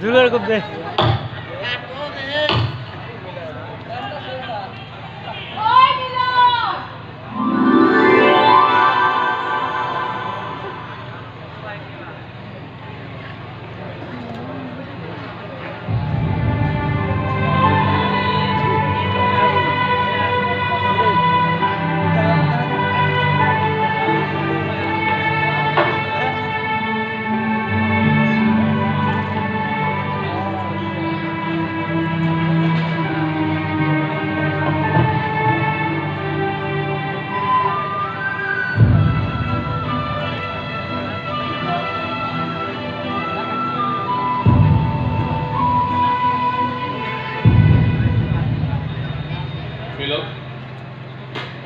জুলেৰ খুব দে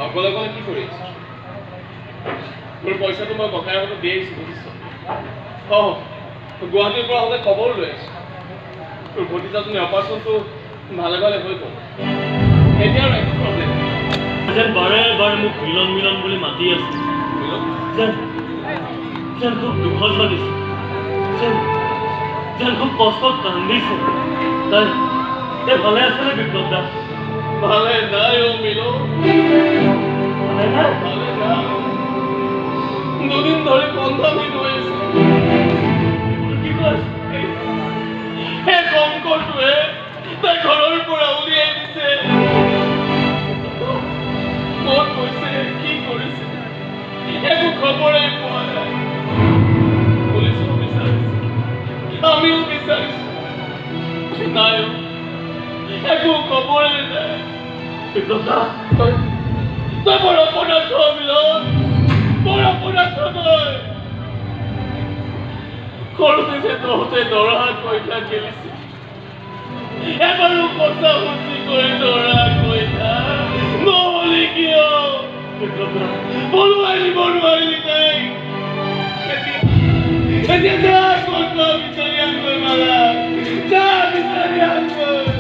অকলে অকলে কি কৰি আছ তোৰ পইচাটো মই ককাই আগতে দি আহিছোঁ বুজিছ গুৱাহাটীৰ পৰা হ'লে খবৰ লৈ আছোঁ তোৰ ভতিজাজনী অপাৰেশ্যনটো ভালে ভালে হৈ গ'ল এতিয়া আৰু একো প্ৰব্লেম যেন বাৰে বাৰে মোক মিলন মিলন বুলি মাতি আছে যেন খুব দুখত লাগিছে যেন খুব কষ্টত কান্দিছে তাই ভালে আছে নে বিপ্লৱ দা ভালে নাই অ' মিলন ভালে নাই দুদিন ধৰি কন্ধাবিন হৈ আছে কি কৈছে সেই কংকৰটোৱে তাই ঘৰৰ পৰা উলিয়াই দিছে ক'ত গৈছে কি কৰিছে একো খবৰেই পোৱা নাই পুলিচেও বিচাৰিছে আমিও বিচাৰিছো নাই একো খবৰেই নাই তই বৰ অপৰাধ মিলন বৰ অপৰাধ তই সৰুতে যে তহঁতে দৰাত কইঠা খেলিছে এবাৰো কথা শুচি কৰি দৰা কইঠা নহ'লে কিয় বলুৱাই দিব নোৱাৰিলি তাই এতিয়া যা ক'ত বিচাৰি আনগৈ মালা যা বিচাৰি আনগৈ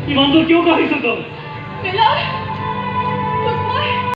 ইমান দূৰ কিয় কাঢ়িছ তই